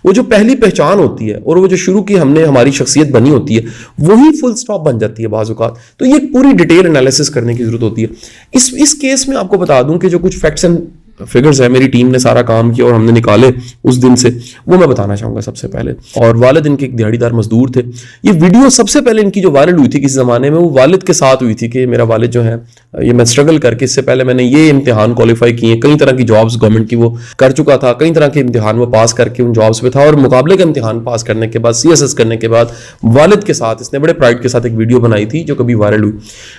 वो जो पहली पहचान होती है और वो जो शुरू की हमने हमारी शख्सियत बनी होती है, वही फुल स्टॉप बन जाती है बाज़ औक़ात। तो ये पूरी डिटेल एनालिसिस करने की जरूरत होती है। इस केस में आपको बता दूं कि जो कुछ फैक्ट्स एंड फिगर्स है, मेरी टीम ने सारा काम किया और हमने निकाले उस दिन से, वो मैं बताना चाहूंगा सबसे पहले। और वालिद इनके एक दिहाड़ीदार मजदूर थे। ये वीडियो सबसे पहले इनकी जो वायरल हुई थी किसी ज़माने में, वो वालिद के साथ हुई थी कि मेरा वालिद जो है ये मैं स्ट्रगल करके, इससे पहले मैंने ये इम्तिहान क्वालिफाई किए, कई तरह की जॉब्स गवर्नमेंट की वो कर चुका था, कई तरह के इम्तिहान वो पास करके उन जॉब्स पे था, और मुकाबले का इम्तिहान पास करने के बाद CSS करने के बाद वालिद के साथ इसने बड़े प्राइड के साथ एक वीडियो बनाई थी जो कभी वायरल हुई।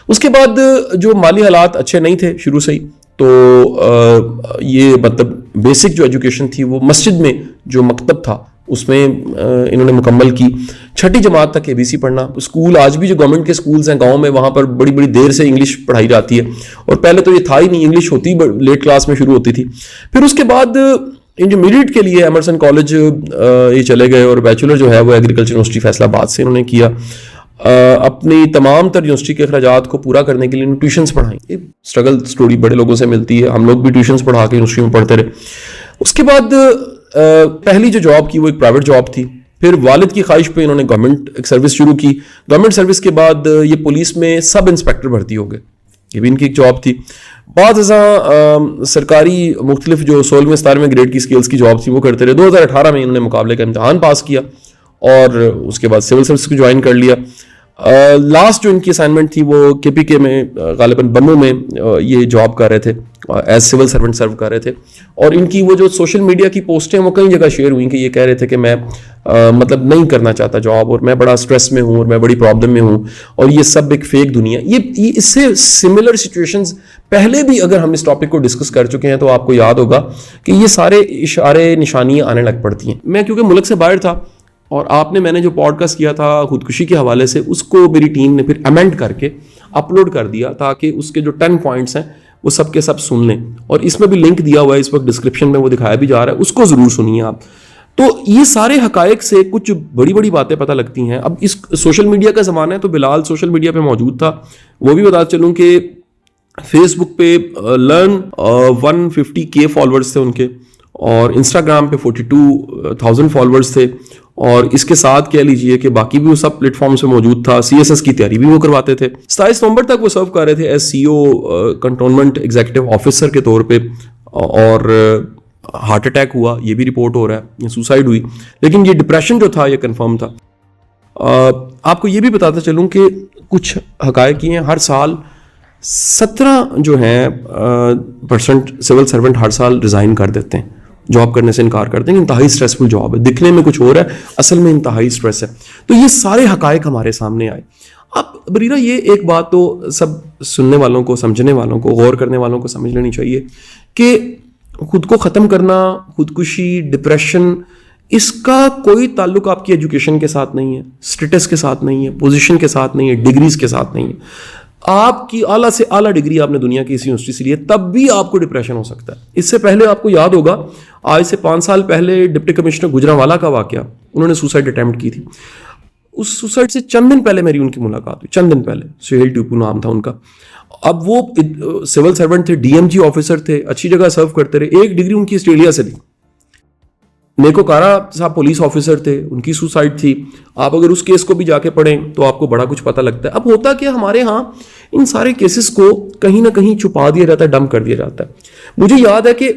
उसके बाद जो माली हालात अच्छे नहीं थे शुरू से ही, तो ये मतलब बेसिक जो एजुकेशन थी वो मस्जिद में जो मकतब था उसमें इन्होंने मुकम्मल की। 6ठी जमात तक ABC पढ़ना। स्कूल आज भी जो गवर्नमेंट के स्कूल्स हैं गांव में, वहाँ पर बड़ी बड़ी देर से इंग्लिश पढ़ाई जाती है, और पहले तो ये था ही नहीं, इंग्लिश होती लेट क्लास में शुरू होती थी। फिर उसके बाद इंटरमीडिएट के लिए एमरसन कॉलेज ये चले गए, और बैचलर जो है वो एग्रीकल्चर यूनिवर्सिटी फैसलाबाद से इन्होंने किया। अपनी तमाम तर यूनिवर्सिटी के अखराजात को पूरा करने के लिए ट्यूशन्स पढ़ाई। ये स्ट्रगल स्टोरी बड़े लोगों से मिलती है, हम लोग भी ट्यूशन्स पढ़ा के यूनिवर्सिटी में पढ़ते रहे। उसके बाद पहली जो जॉब की वो एक प्राइवेट जॉब थी। फिर वालिद की ख्वाहिश पे इन्होंने गवर्नमेंट एक सर्विस शुरू की। गवर्नमेंट सर्विस के बाद ये पुलिस में सब इंस्पेक्टर भर्ती हो गए, ये भी इनकी एक जॉब थी। बाद सरकारी मुख्तलिफ जो 16वें 17वें ग्रेड की स्किल्स की जॉब थी वो करते रहे। 2018 में इन्होंने मुकाबले का इम्तिहान पास किया और उसके बाद सिविल सर्विस को ज्वाइन कर लिया। लास्ट जो इनकी असाइनमेंट थी वो KPK में गालिबन बन्नू में ये जॉब कर रहे थे, एज सिविल सर्वेंट सर्व कर रहे थे। और इनकी वो जो सोशल मीडिया की पोस्टें वो कई जगह शेयर हुई कि ये कह रहे थे कि मैं मतलब नहीं करना चाहता जॉब, और मैं बड़ा स्ट्रेस में हूँ, और मैं बड़ी प्रॉब्लम में हूँ, और ये सब एक फेक दुनिया। ये इससे सिमिलर सिचुएशंस पहले भी अगर हम इस टॉपिक को डिस्कस कर चुके हैं तो आपको याद होगा कि ये सारे इशारे निशानियाँ आने लग पड़ती हैं। मैं क्योंकि मुल्क से बाहर था, और मैंने जो पॉडकास्ट किया था खुदकुशी के हवाले से, उसको मेरी टीम ने फिर अमेंड करके अपलोड कर दिया ताकि उसके जो 10 पॉइंट्स हैं वो सब के सब सुन लें। और इसमें भी लिंक दिया हुआ है, इस वक्त डिस्क्रिप्शन में वो दिखाया भी जा रहा है, उसको ज़रूर सुनिए आप। तो ये सारे हकायक से कुछ बड़ी बड़ी बातें पता लगती हैं। अब इस सोशल मीडिया का ज़माना है, तो बिलाल सोशल मीडिया पे मौजूद था। वो भी बता चलूँ कि फेसबुक पे लर्न 150K फॉलोअर्स थे उनके, और इंस्टाग्राम पे 42,000 फॉलोअर्स थे, और इसके साथ कह लीजिए कि बाकी भी वो सब प्लेटफॉर्म से मौजूद था। CSS की तैयारी भी वो करवाते थे। 27 नवंबर तक वो सर्व कर रहे थे as CEO cantonment executive officer के तौर पे, और हार्ट अटैक हुआ, ये भी रिपोर्ट हो रहा है, ये सुसाइड हुई, लेकिन ये डिप्रेशन जो था ये कंफर्म था। आपको ये भी बताता चलूँ कि कुछ हकायक हैं, हर साल 17 जो हैं % सिविल सर्वेंट हर साल रिजाइन कर देते हैं, जॉब करने से इनकार करते हैं। इंतहाई स्ट्रेसफुल जॉब है, दिखने में कुछ और है, असल में इंतहाई स्ट्रेस है। तो ये सारे हकायक हमारे सामने आए। अब बरीरा ये एक बात तो सब सुनने वालों को, समझने वालों को, गौर करने वालों को समझ लेनी चाहिए कि खुद को ख़त्म करना, खुदकुशी, डिप्रेशन, इसका कोई ताल्लुक आपकी एजुकेशन के साथ नहीं है, स्टेटस के साथ नहीं है, पोजीशन के साथ नहीं है, डिग्रीज के साथ नहीं है। आपकी आला से आला डिग्री आपने दुनिया की इस यूनिवर्सिटी से ली है, तब भी आपको डिप्रेशन हो सकता है। इससे पहले आपको याद होगा, आज से 5 साल पहले डिप्टी कमिश्नर गुजरांवाला का वाकया, उन्होंने सुसाइड अटेम्प्ट की थी। उस सुसाइड से चंद दिन पहले मेरी उनकी मुलाकात हुई, चंद दिन पहले। सुहेल टिपू नाम था उनका। अब वो सिविल सर्वेंट थे, DMG ऑफिसर थे, अच्छी जगह सर्व करते रहे। एक डिग्री उनकी ऑस्ट्रेलिया से थी। नेकोकारा साहब पुलिस ऑफिसर थे, उनकी सुसाइड थी। आप अगर उस केस को भी जाके पढ़ें तो आपको बड़ा कुछ पता लगता है। अब होता क्या, हमारे यहाँ इन सारे केसेस को कहीं ना कहीं छुपा दिया जाता है, डंप कर दिया जाता है। मुझे याद है कि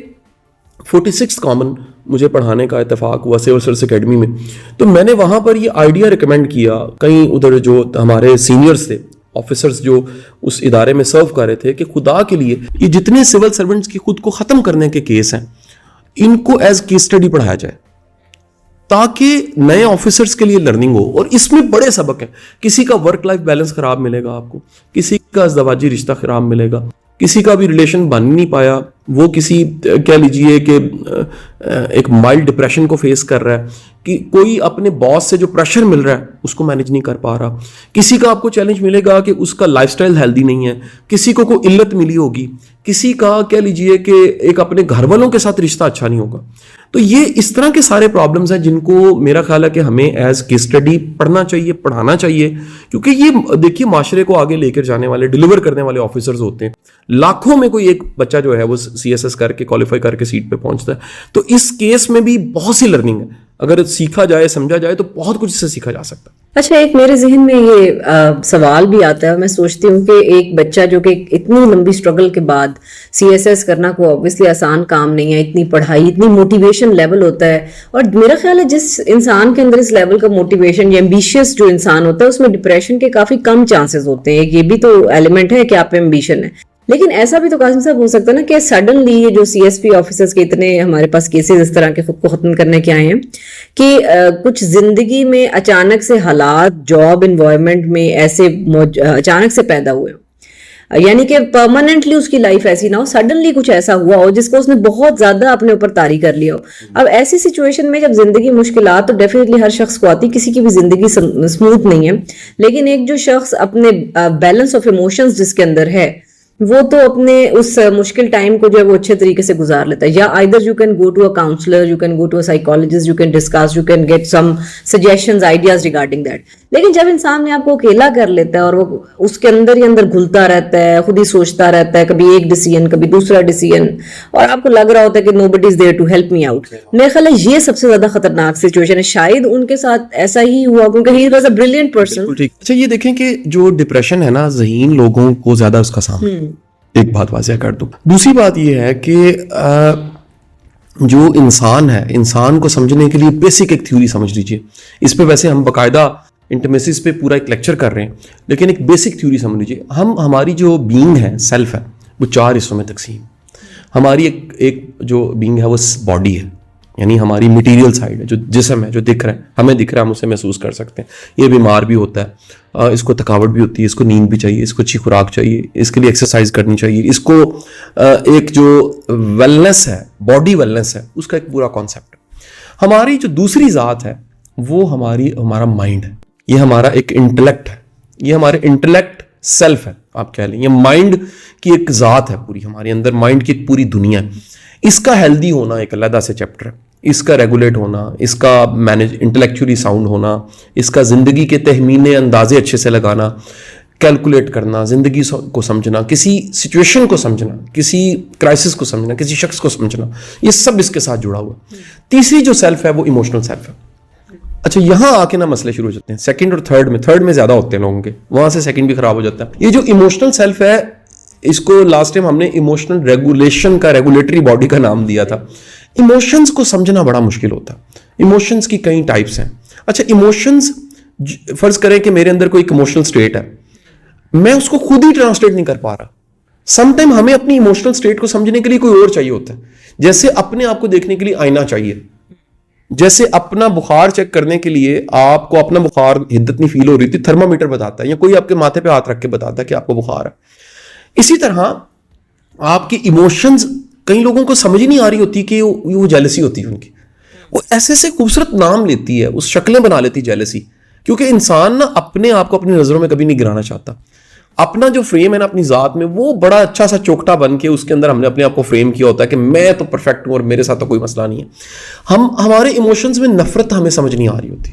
46 कॉमन मुझे पढ़ाने का इत्तेफाक हुआ सिविल सर्विस अकेडमी में, तो मैंने वहाँ पर ये आइडिया रिकमेंड किया। कहीं उधर जो हमारे सीनियर्स थे, ऑफिसर्स जो उस इदारे में सर्व कर रहे थे, कि खुदा के लिए ये जितने सिविल सर्वेंट्स की खुद को ख़त्म करने के केस हैं, इनको एज केस स्टडी पढ़ाया जाए, ताकि नए ऑफिसर्स के लिए लर्निंग हो। और इसमें बड़े सबक हैं। किसी का वर्क लाइफ बैलेंस खराब मिलेगा आपको, किसी का अज़दवाजी रिश्ता खराब मिलेगा, किसी का भी रिलेशन बन नहीं पाया, वो किसी कह लीजिए कि एक माइल्ड डिप्रेशन को फेस कर रहा है, कि कोई अपने बॉस से जो प्रेशर मिल रहा है उसको मैनेज नहीं कर पा रहा, किसी का आपको चैलेंज मिलेगा कि उसका लाइफस्टाइल हेल्दी नहीं है, किसी को कोई इल्लत मिली होगी, किसी का कह लीजिए कि एक अपने घर वालों के साथ रिश्ता अच्छा नहीं होगा। तो ये इस तरह के सारे प्रॉब्लम्स हैं जिनको मेरा ख्याल है कि हमें एज केस स्टडी पढ़ना चाहिए, पढ़ाना चाहिए, क्योंकि ये देखिए माशरे को आगे लेकर जाने वाले, डिलीवर करने वाले ऑफिसर्स होते हैं। लाखों में कोई एक बच्चा जो है वो CSS करके क्वालिफाई करके सीट पे पहुंचता है। तो इस केस में भी बहुत सी लर्निंग है। अगर सीखा जाए, समझा जाए, तो बहुत कुछ इससे सीखा जा सकता है। अच्छा, एक मेरे जहन में ये सवाल भी आता है। मैं सोचती हूँ कि एक बच्चा जो कि इतनी लंबी स्ट्रगल के बाद CSS करना कोई ऑब्वियसली आसान काम नहीं है, इतनी पढ़ाई, इतनी मोटिवेशन लेवल होता है, और मेरा ख्याल है जिस इंसान के अंदर इस लेवल का मोटिवेशन या एम्बिशियस जो इंसान होता है उसमें डिप्रेशन के काफी कम चांसेस होते हैं। ये भी तो एलिमेंट है कि आप पे एम्बिशन है। लेकिन ऐसा भी तो कासिम साहब हो सकता है ना कि सडनली ये जो CSP ऑफिसर्स के इतने हमारे पास केसेस इस तरह के खुद को खत्म करने के आए हैं कि कुछ जिंदगी में अचानक से हालात, जॉब इन्वायरमेंट में ऐसे अचानक से पैदा हुए, यानी कि परमानेंटली उसकी लाइफ ऐसी ना हो, सडनली कुछ ऐसा हुआ हो जिसको उसने बहुत ज्यादा अपने ऊपर तारी कर लिया हो। अब ऐसी सिचुएशन में जब जिंदगी मुश्किलात तो डेफिनेटली हर शख्स को आती, किसी की भी जिंदगी स्मूथ नहीं है, लेकिन एक जो शख्स अपने बैलेंस ऑफ इमोशंस जिसके अंदर है वो तो अपने उस मुश्किल टाइम को जो है वो अच्छे तरीके से गुजार लेता है। या either you can go to a counsellor, you can go to a psychologist, you can discuss, you can get some suggestions, ideas regarding that. लेकिन जब इंसान ने आपको अकेला कर लेता है और वो उसके अंदर ही अंदर घुलता रहता है, खुद ही सोचता रहता है, कभी एक डिसीजन कभी दूसरा डिसीजन, और आपको लग रहा होता है कि nobody is there to help me out, मेरे ख्याल है ये सबसे ज्यादा खतरनाक सिचुएशन है। शायद उनके साथ ऐसा ही हुआ क्योंकि he was a brilliant person. अच्छा, ये देखें कि जो डिप्रेशन है ना, ज़हीन लोगों को ज्यादा उसका सामना, एक बात वाज़ेह कर दूं। दूसरी बात यह है कि जो इंसान है, इंसान को समझने के लिए बेसिक एक थ्योरी समझ लीजिए। इस पे वैसे हम बाकायदा इंटीमेसीज पे पूरा एक लेक्चर कर रहे हैं, लेकिन एक बेसिक थ्योरी समझ लीजिए। हमारी जो बीइंग है, सेल्फ है, वो 4 हिस्सों में तकसीम। हमारी एक जो बीइंग है वो बॉडी है, यानी हमारी मटेरियल साइड है, जो जिस्म है, जो दिख रहा है, हमें दिख रहा है, हम उसे महसूस कर सकते हैं। ये बीमार भी होता है, इसको थकावट भी होती है, इसको नींद भी चाहिए, इसको अच्छी खुराक चाहिए, इसके लिए एक्सरसाइज करनी चाहिए, इसको एक जो वेलनेस है, बॉडी वेलनेस है, उसका एक पूरा कॉन्सेप्ट है। हमारी जो दूसरी ज़ात है वो हमारा माइंड है, ये हमारा एक इंटेलेक्ट है, ये हमारे इंटेलेक्ट सेल्फ है, आप कह लें। ये माइंड की एक ज़ात है पूरी, हमारे अंदर माइंड की एक पूरी दुनिया है। इसका हेल्दी होना एक अलग से चैप्टर है, इसका रेगुलेट होना, इसका मैनेज इंटेलेक्चुअली साउंड होना, इसका ज़िंदगी के तहमीने अंदाजे अच्छे से लगाना, कैलकुलेट करना, ज़िंदगी को समझना, किसी सिचुएशन को समझना, किसी क्राइसिस को समझना, किसी शख्स को समझना, ये सब इसके साथ जुड़ा हुआ। तीसरी जो सेल्फ है वो इमोशनल सेल्फ है। अच्छा, यहां आके ना मसले शुरू हो जाते हैं सेकंड और थर्ड में ज्यादा होते हैं लोगों के, वहां से सेकंड भी खराब हो जाता है। ये जो इमोशनल सेल्फ है, इसको लास्ट टाइम हमने इमोशनल रेगुलेशन का, रेगुलेटरी बॉडी का नाम दिया था। इमोशंस को समझना बड़ा मुश्किल होता है। इमोशंस की कई टाइप्स हैं। अच्छा, इमोशंस, फर्ज करें कि मेरे अंदर कोई इमोशनल स्टेट है, मैं उसको खुद ही ट्रांसलेट नहीं कर पा रहा। समटाइम हमें अपनी इमोशनल स्टेट को समझने के लिए कोई और चाहिए होता है। जैसे अपने आप को देखने के लिए आईना चाहिए, जैसे अपना बुखार चेक करने के लिए आपको अपना बुखार हिद्दत नहीं फील हो रही थी, थर्मामीटर बताता है, या कोई आपके माथे पे हाथ रख के बताता है कि आपको बुखार है। इसी तरह आपकी इमोशंस कई लोगों को समझ ही नहीं आ रही होती कि वो जेलसी होती है उनकी, वो ऐसे ऐसे खूबसूरत नाम लेती है, उस शक्लें बना लेती जेलसी, क्योंकि इंसान ना अपने आप को अपनी नजरों में कभी नहीं गिराना चाहता। अपना जो फ्रेम है ना अपनी जात में, वो बड़ा अच्छा सा चौकटा बन के उसके अंदर हमने अपने आप को फ्रेम किया होता है कि मैं तो परफेक्ट हूं और मेरे साथ तो कोई मसला नहीं है। हमारे इमोशंस में नफरत हमें समझ नहीं आ रही होती,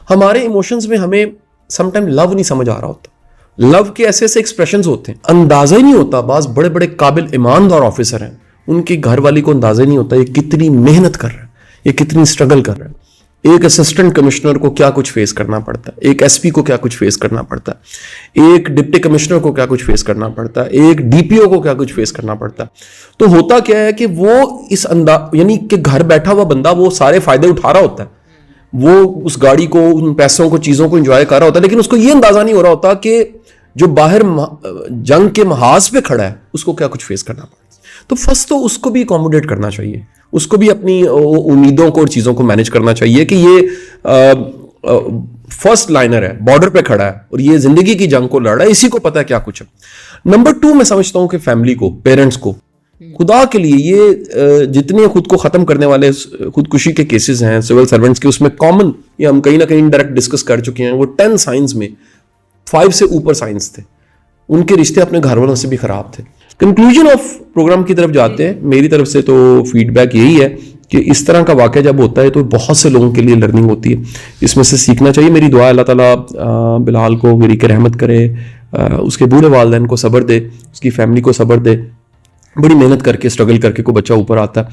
हमारे इमोशंस में हमें समटाइम लव नहीं समझ आ रहा होता। लव के ऐसे ऐसे एक्सप्रेशंस होते हैं, अंदाजा ही नहीं होता। बास बड़े बड़े काबिल ईमानदार ऑफिसर हैं, उनकी घरवाली को अंदाजा ही नहीं होता ये कितनी मेहनत कर रहा है, ये कितनी स्ट्रगल कर रहा है। एक असिस्टेंट कमिश्नर को क्या कुछ फेस करना पड़ता है, एक एसपी को क्या कुछ फेस करना पड़ता है, एक डिप्टी कमिश्नर को क्या कुछ फेस करना पड़ता है, एक डीपीओ को क्या कुछ फेस करना पड़ता है। तो होता क्या है कि वो इस यानी कि घर बैठा हुआ बंदा वो सारे फायदे उठा रहा होता है, वो उस गाड़ी को, उन पैसों को, चीजों को एंजॉय कर रहा होता है, लेकिन उसको ये अंदाजा नहीं हो रहा होता कि जो बाहर जंग के महाज पे खड़ा है उसको क्या कुछ फेस करना पड़ता है। तो फर्स्ट तो उसको भी अकोमोडेट करना चाहिए, उसको भी अपनी उम्मीदों को और चीज़ों को मैनेज करना चाहिए कि ये फर्स्ट लाइनर है, बॉर्डर पे खड़ा है और ये जिंदगी की जंग को लड़ रहा है, इसी को पता है क्या कुछ है। नंबर 2 मैं समझता हूं कि फैमिली को, पेरेंट्स को, खुदा के लिए ये जितने खुद को खत्म करने वाले खुदकुशी के केसेस हैं सिविल सर्वेंट्स के, उसमें कॉमन, ये हम कहीं ना कहीं डायरेक्ट डिस्कस कर चुके हैं, वो 10 साइंस में 5 से ऊपर साइंस थे, उनके रिश्ते अपने घर वालों से भी खराब थे। कंक्लूजन ऑफ प्रोग्राम की तरफ जाते हैं, मेरी तरफ से तो फीडबैक यही है कि इस तरह का वाक़या जब होता है तो बहुत से लोगों के लिए लर्निंग होती है, इसमें से सीखना चाहिए। मेरी दुआ अल्लाह ताला बिलाल को मेरी के रहमत करे, उसके बूढ़े वालिदैन को सब्र दे, उसकी फैमिली को सब्र दे। बड़ी मेहनत करके, स्ट्रगल करके कोई बच्चा ऊपर आता है